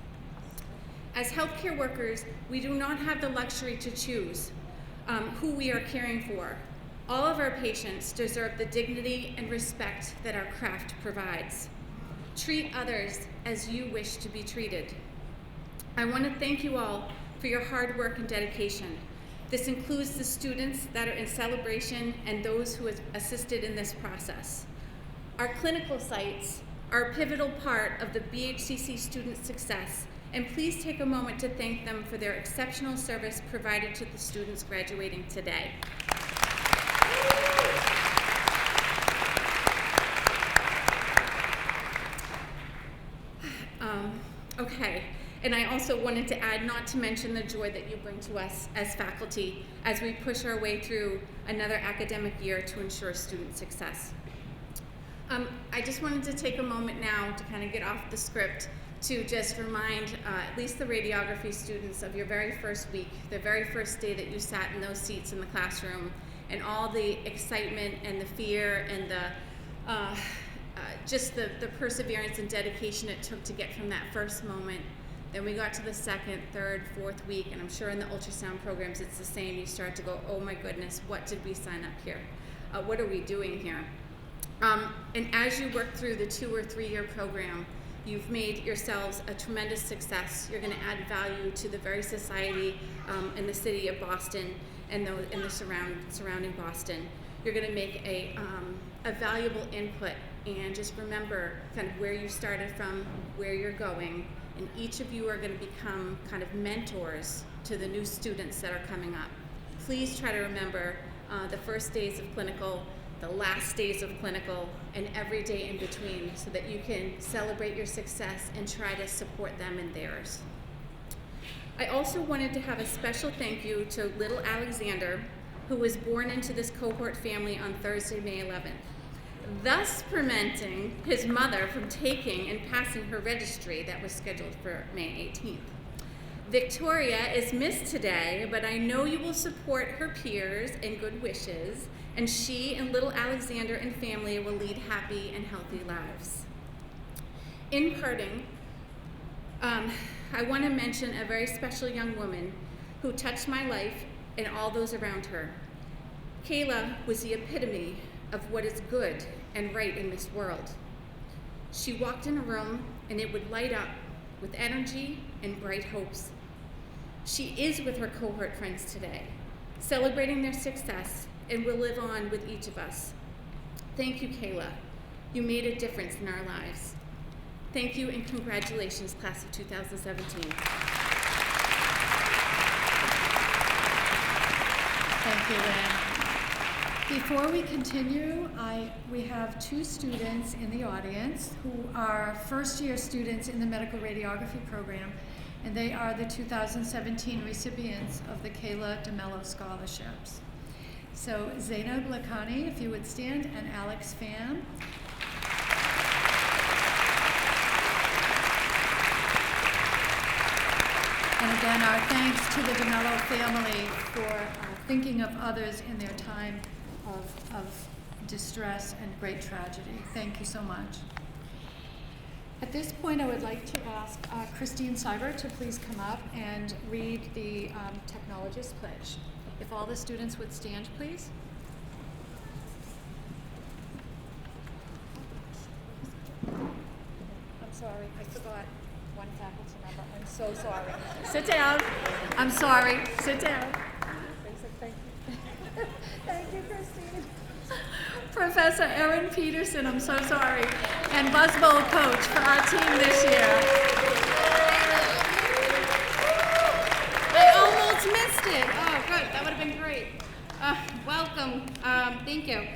As healthcare workers, we do not have the luxury to choose who we are caring for. All of our patients deserve the dignity and respect that our craft provides. Treat others as you wish to be treated. I want to thank you all for your hard work and dedication. This includes the students that are in celebration and those who have assisted in this process. Our clinical sites are a pivotal part of the BHCC student success, and please take a moment to thank them for their exceptional service provided to the students graduating today. Okay, and I also wanted to add, not to mention the joy that you bring to us as faculty as we push our way through another academic year to ensure student success. I just wanted to take a moment now to kind of get off the script to just remind at least the radiography students of your very first week, the very first day that you sat in those seats in the classroom, and all the excitement and the fear and just the perseverance and dedication it took to get from that first moment Then we got to the second, third, fourth week, and I'm sure in the ultrasound programs it's the same. You start to go, oh my goodness, what did we sign up here? What are we doing here? And as you work through the 2 or 3 year program, you've made yourselves a tremendous success. You're going to add value to the very society in the city of Boston and in the surrounding Boston. You're going to make a valuable input, and just remember kind of where you started from, where you're going, and each of you are going to become kind of mentors to the new students that are coming up. Please try to remember the first days of clinical, the last days of clinical, and every day in between, so that you can celebrate your success and try to support them in theirs. I also wanted to have a special thank you to little Alexander, who was born into this cohort family on Thursday, May 11th, thus preventing his mother from taking and passing her registry that was scheduled for May 18th. Victoria is missed today, but I know you will support her peers and good wishes, and she and little Alexander and family will lead happy and healthy lives. In parting, I want to mention a very special young woman who touched my life and all those around her. Kayla was the epitome of what is good and right in this world. She walked in a room and it would light up with energy and bright hopes. She is with her cohort friends today, celebrating their success, and will live on with each of us. Thank you, Kayla. You made a difference in our lives. Thank you and congratulations, class of 2017. Thank you, Lynn. Before we continue, we have 2 students in the audience who are first-year students in the medical radiography program, and they are the 2017 recipients of the Kayla DeMello scholarships. So Zainab Lakhani, if you would stand, and Alex Pham. And again, our thanks to the DeMello family for thinking of others in their time of distress and great tragedy. Thank you so much. At this point, I would like to ask Christine Seibert to please come up and read the technologist pledge. If all the students would stand, please. I'm sorry, I forgot one faculty member. I'm so sorry. Sit down. I'm sorry. Sit down. Thank you. Thank you, Christine. Professor Erin Peterson, I'm so sorry, and Buzz Bowl coach for our team this year. I almost missed it. Oh, good. That would have been great. Welcome. Thank you.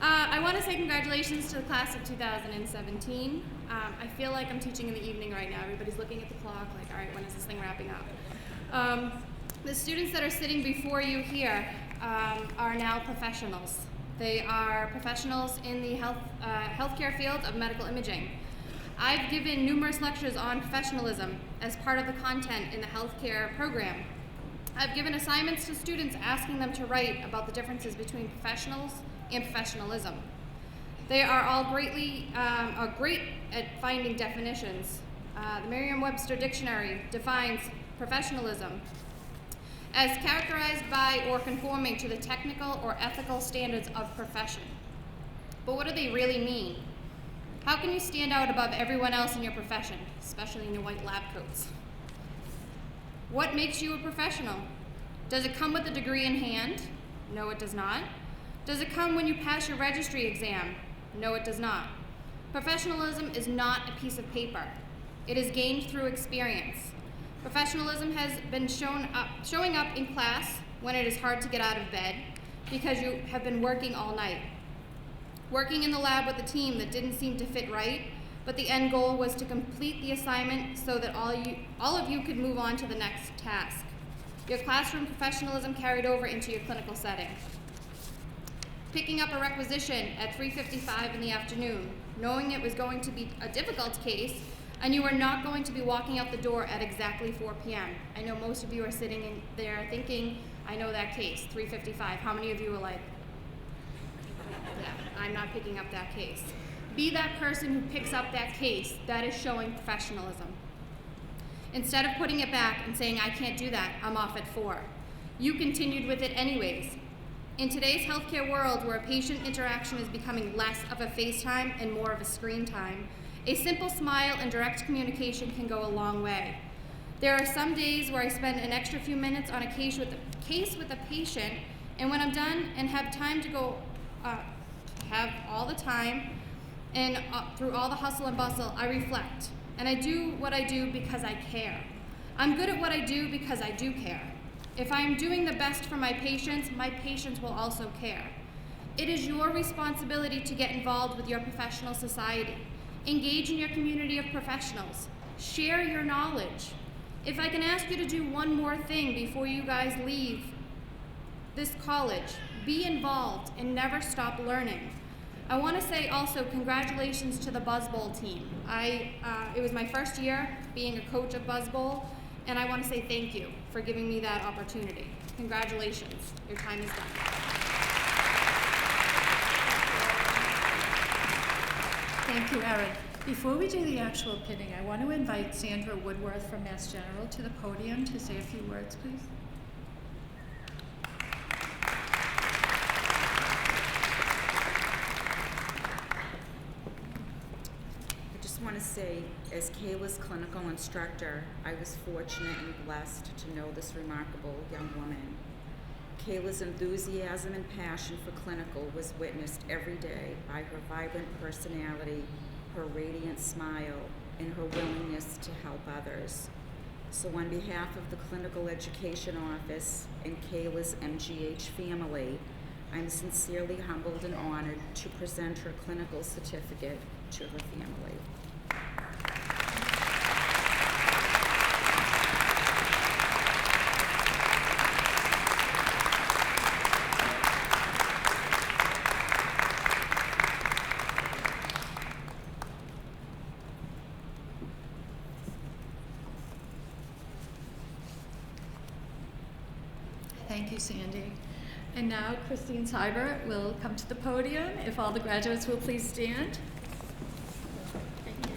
I want to say congratulations to the class of 2017. I feel like I'm teaching in the evening right now. Everybody's looking at the clock like, all right, when is this thing wrapping up? The students that are sitting before you here are now professionals. They are professionals in the healthcare field of medical imaging. I've given numerous lectures on professionalism as part of the content in the healthcare program. I've given assignments to students asking them to write about the differences between professionals and professionalism. They are all great at finding definitions. The Merriam-Webster Dictionary defines professionalism as characterized by or conforming to the technical or ethical standards of profession. But what do they really mean? How can you stand out above everyone else in your profession, especially in your white lab coats? What makes you a professional? Does it come with a degree in hand? No, it does not. Does it come when you pass your registry exam? No, it does not. Professionalism is not a piece of paper. It is gained through experience. Professionalism has been showing up in class when it is hard to get out of bed because you have been working all night. Working in the lab with a team that didn't seem to fit right, but the end goal was to complete the assignment so that all of you could move on to the next task. Your classroom professionalism carried over into your clinical setting. Picking up a requisition at 3:55 in the afternoon, knowing it was going to be a difficult case, and you are not going to be walking out the door at exactly 4 p.m. I know most of you are sitting in there thinking, I know that case, 3:55. How many of you are like, yeah, I'm not picking up that case? Be that person who picks up that case. That is showing professionalism. Instead of putting it back and saying, I can't do that, I'm off at 4. You continued with it anyways. In today's healthcare world where patient interaction is becoming less of a FaceTime and more of a screen time, a simple smile and direct communication can go a long way. There are some days where I spend an extra few minutes on a case with a patient, and when I'm done and have time to go, have all the time, and through all the hustle and bustle, I reflect. And I do what I do because I care. I'm good at what I do because I do care. If I am doing the best for my patients will also care. It is your responsibility to get involved with your professional society. Engage in your community of professionals. Share your knowledge. If I can ask you to do one more thing before you guys leave this college, be involved and never stop learning. I want to say also congratulations to the Buzz Bowl team. It was my first year being a coach of Buzz Bowl, and I want to say thank you for giving me that opportunity. Congratulations, your time is done. Thank you, Erin. Before we do the actual pinning, I want to invite Sandra Woodworth from Mass General to the podium to say a few words, please. I just want to say, as Kayla's clinical instructor, I was fortunate and blessed to know this remarkable young woman. Kayla's enthusiasm and passion for clinical was witnessed every day by her vibrant personality, her radiant smile, and her willingness to help others. So on behalf of the Clinical Education Office and Kayla's MGH family, I'm sincerely humbled and honored to present her clinical certificate to her family. Thank you, Sandy. And now Christine Seibert will come to the podium. If all the graduates will please stand. Thank you.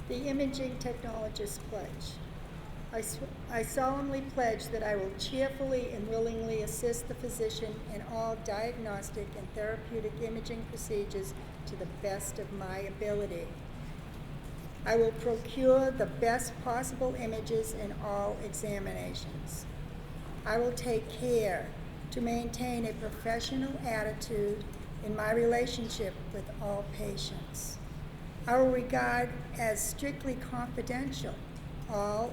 The Imaging Technologist Pledge. I solemnly pledge that I will cheerfully and willingly assist the physician in all diagnostic and therapeutic imaging procedures to the best of my ability. I will procure the best possible images in all examinations. I will take care to maintain a professional attitude in my relationship with all patients. I will regard as strictly confidential all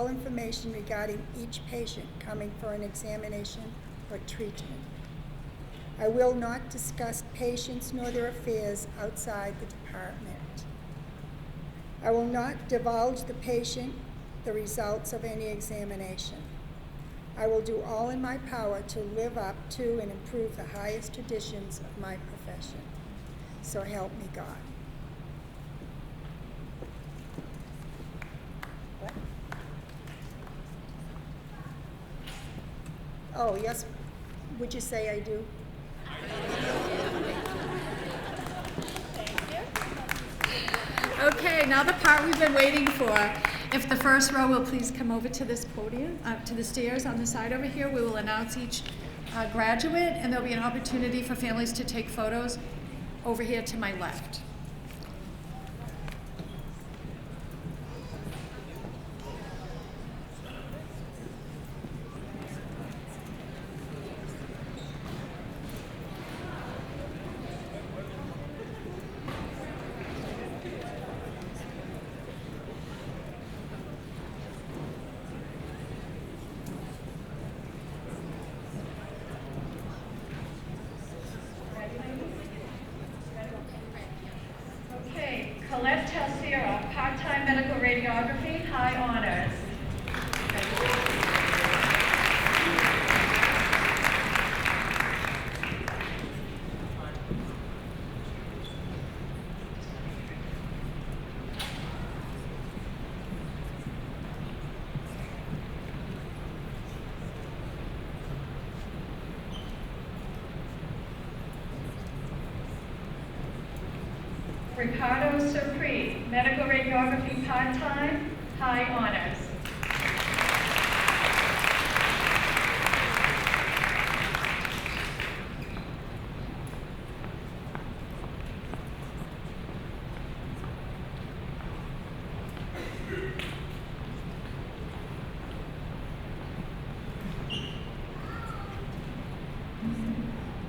information regarding each patient coming for an examination or treatment. I will not discuss patients nor their affairs outside the department. I will not divulge the patient the results of any examination. I will do all in my power to live up to and improve the highest traditions of my profession. So help me God. What? Oh, yes. Would you say I do? Okay, now the part we've been waiting for. If the first row will please come over to this podium, to the stairs on the side over here, we will announce each graduate, and there'll be an opportunity for families to take photos over here to my left. Part-time medical radiography, high honors. Ricardo Surpri, medical radiography part-time, high honors.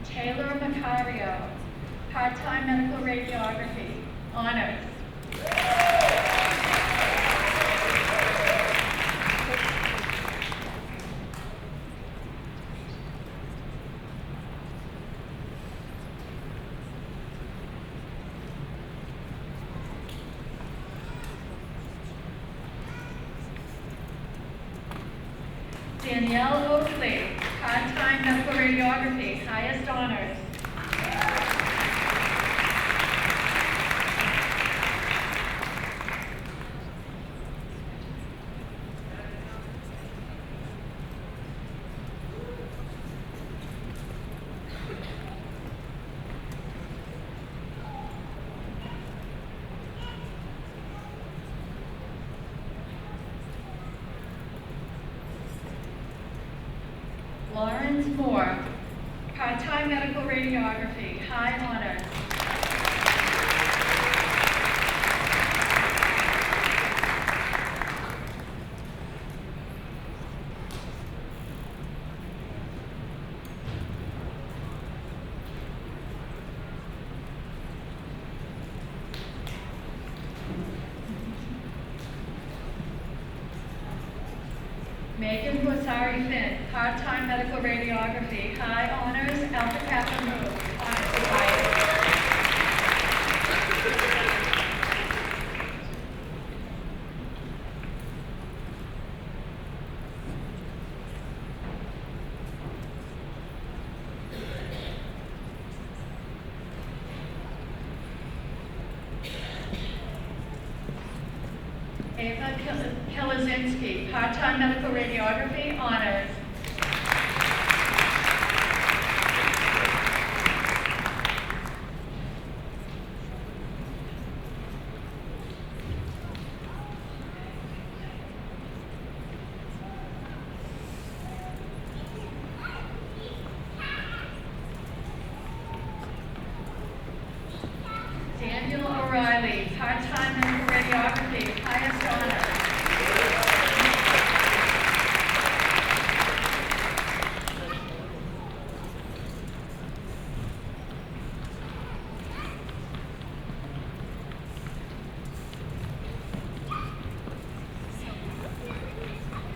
Taylor Macario, part-time medical radiography, honors. Danielle Oakley, part-time medical radiography, highest honors. Lawrence Moore, part-time medical radiography, high honors. Megan Bosari Finn, part-time medical radiography, high honors, Alpha Kappa Mu, honors society. Ava Kilazinski, part-time medical radiography, honors. Daniel O'Reilly, part-time medical radiography, highest honor.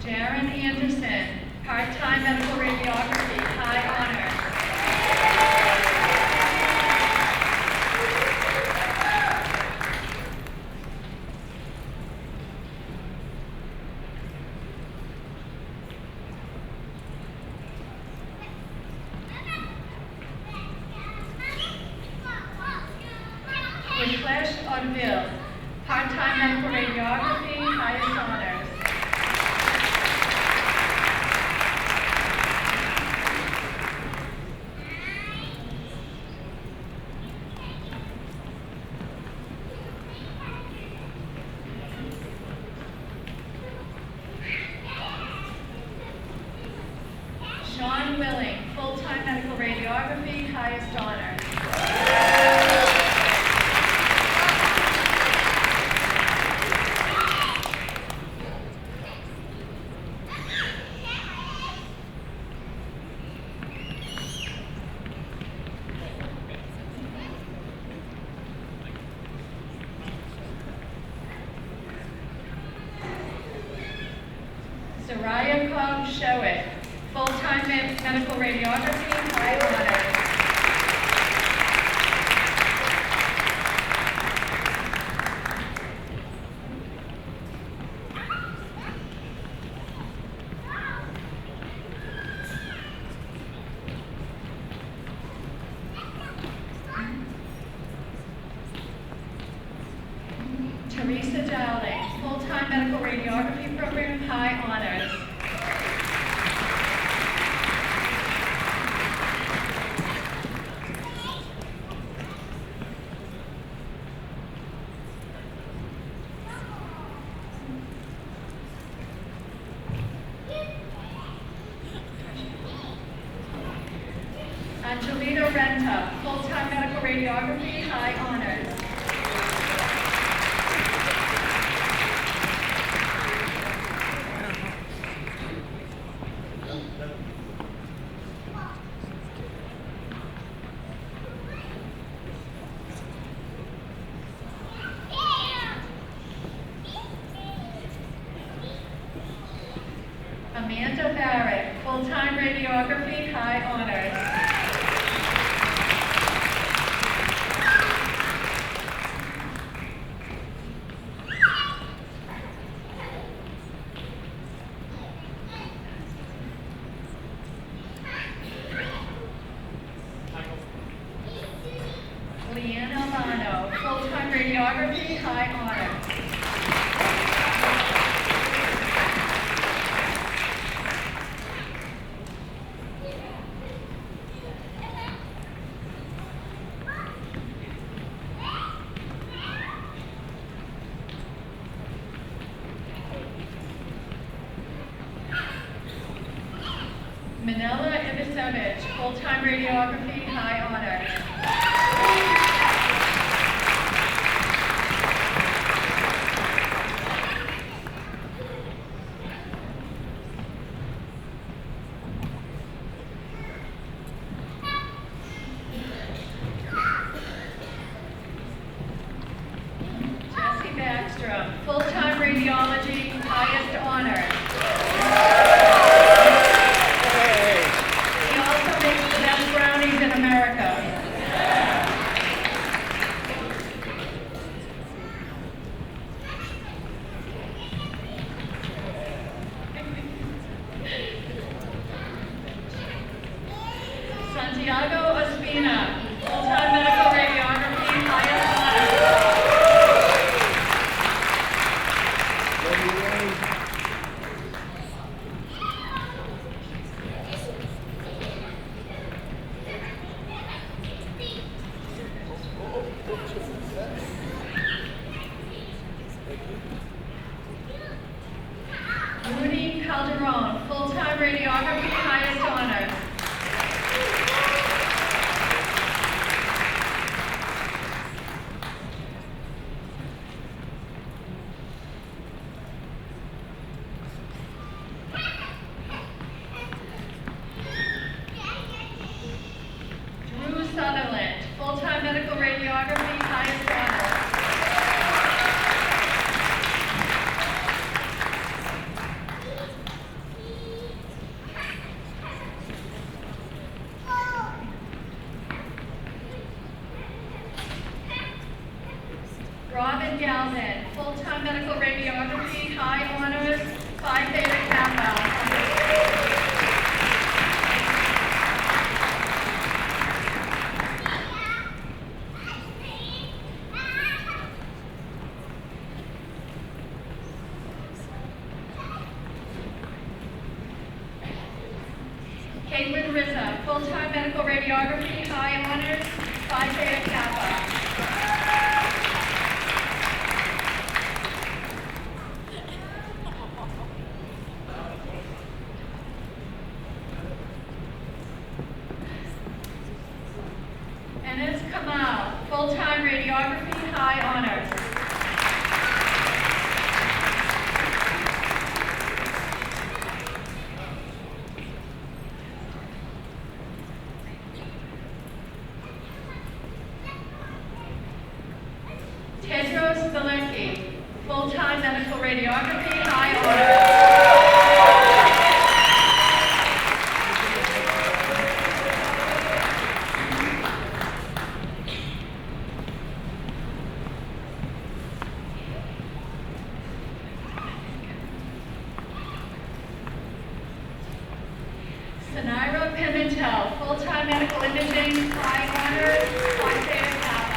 Jaron Anderson, part-time medical radiography, high honor. Flesh Odville, part-time medical radiography, highest honors. Sean Willing, full-time medical radiography, highest honors. Soraya Cobb Showett, full-time medical radiography, high honors. Teresa Dowling, full-time medical radiography program, high honors. Radiography, high honors. Amanda Barrett, full-time radiography, high honors. Leanne Albano, full-time radiography, high honors. Manila Ibisevich, full-time radiography, high honors. Jesse Backstrom, full-time radiology, highest honors. He also makes the best brownies in America. Santiago Ospina, full-time medical radiography, highest honors. Rudy Calderon, full-time radiography, highest honors. Drew Sutherland, full-time medical radiography, highest honors. Robin Galvin, full-time medical radiography, high honors, Phi Theta Kappa. Katlyn Rizza, full-time medical radiography, high honors, Phi Theta Kappa. Enes Kamal, full-time radiography, high honors. Tedros Pellecchia, full-time medical radiography, high honors. Sanira Pimentel, full-time medical imaging, high honors, Phi Theta Kappa.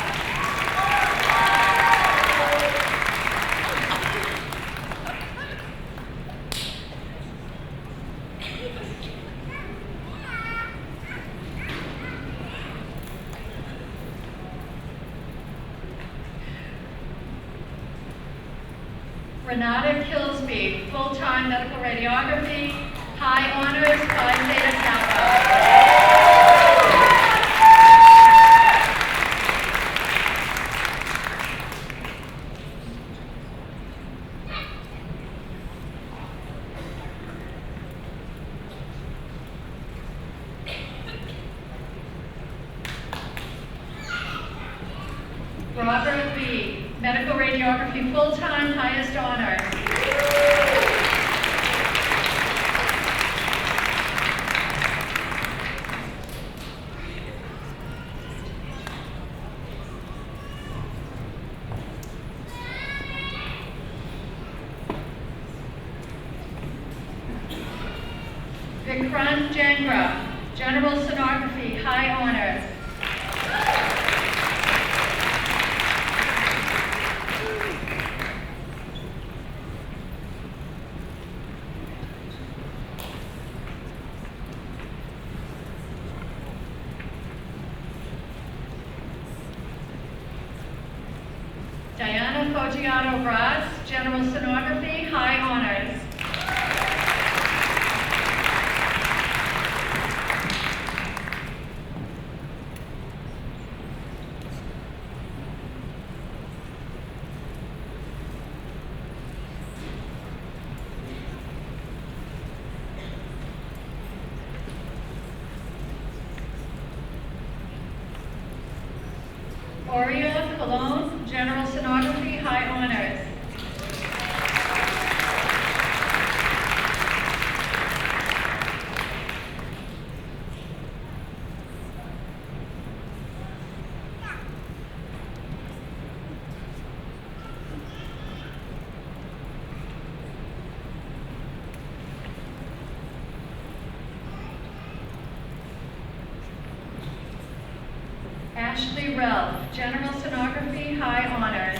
Renata Kilsby, full-time medical radiography, high honors, Phi Theta Kappa. Radiography full-time, highest honor. Vikrant Jangra, General Sonography, high honors. Diana Foggiato Braz, General Sonography, high honors. Oria Colon, General Sonography, high honors. Ashley Rel, General Sonography, high honors.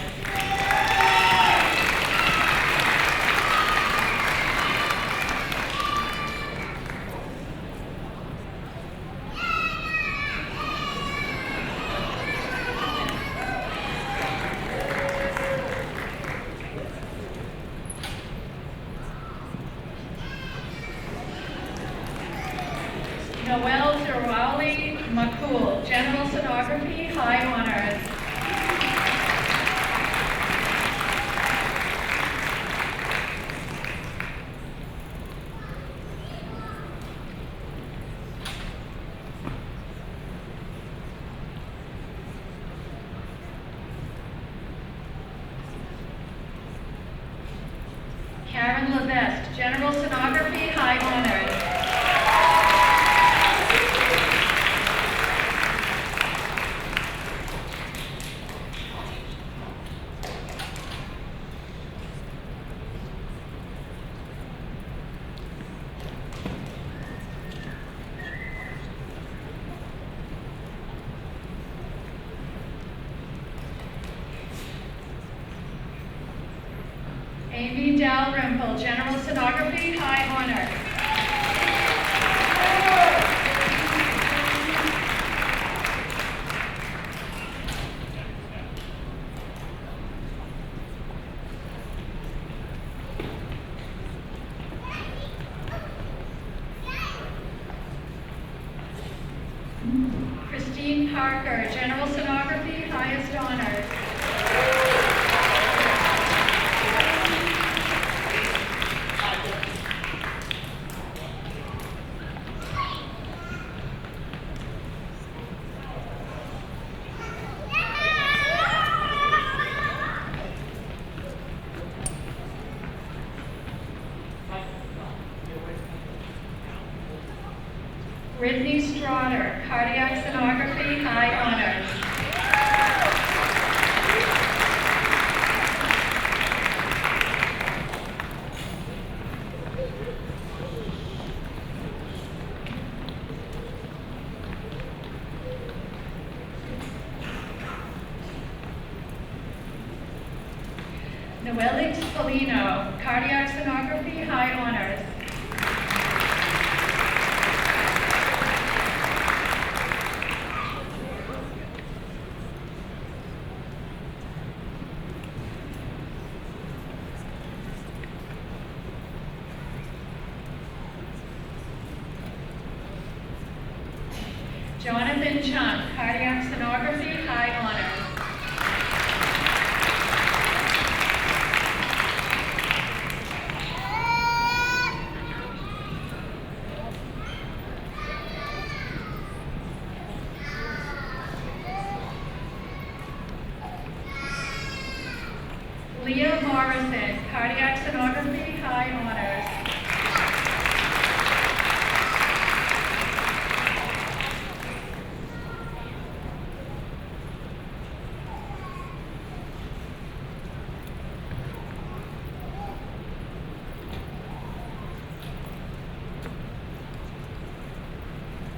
Noel Zerwali Makul, General Sonography, high honors. Karen Levesque, General Sonography, high honors. Amy Dalrymple, General Sonography, high honor. Christine Parker, General Sonography, highest honors. Brittany Strotter, Cardiac Sonography, high honors. Noelle Spallino, Cardiac Sonography, high honors. Jonathan Chung, Cardiac Sonography, high honors. Cardiac Sonography, high honors.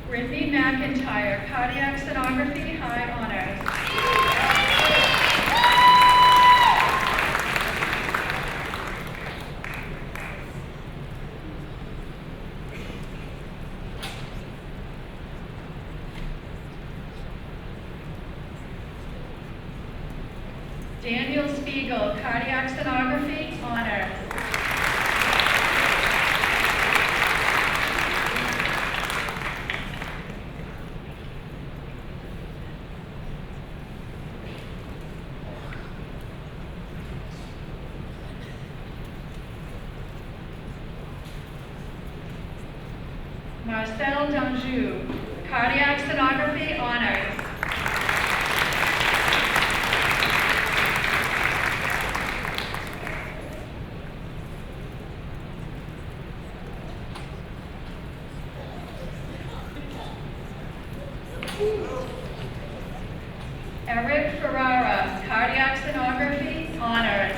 Brittany McIntyre, Cardiac Sonography, high honors. Daniel Spiegel, Cardiac Sonography, honors. Marcel Danjou, Cardiac Sonography, honors. Eric Ferrara, Cardiac Sonography, honors.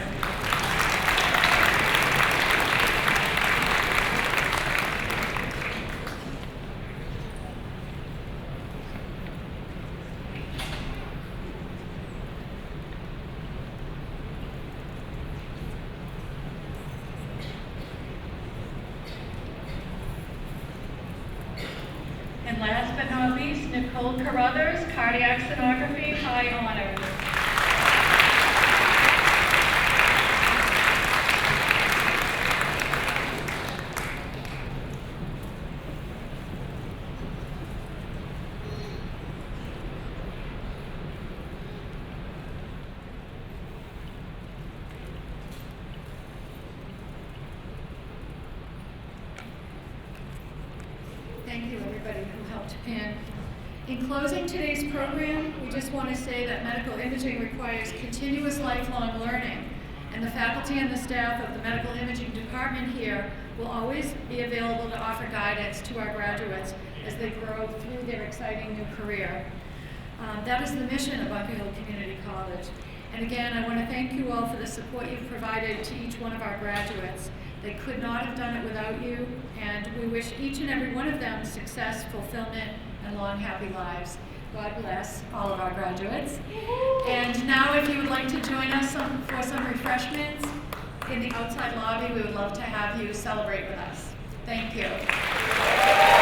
And last but not least, Nicole Carruthers, Cardiac Sonography, high honors. Thank you, everybody who helped pin. In closing today's program, we just want to say that medical imaging requires continuous lifelong learning, and the faculty and the staff of the medical imaging department here will always be available to offer guidance to our graduates as they grow through their exciting new career. That is the mission of Bunker Hill Community College. And again, I want to thank you all for the support you've provided to each one of our graduates. They could not have done it without you, and we wish each and every one of them success, fulfillment, and long, happy lives. God bless all of our graduates. And now, if you would like to join us for some refreshments in the outside lobby, we would love to have you celebrate with us. Thank you.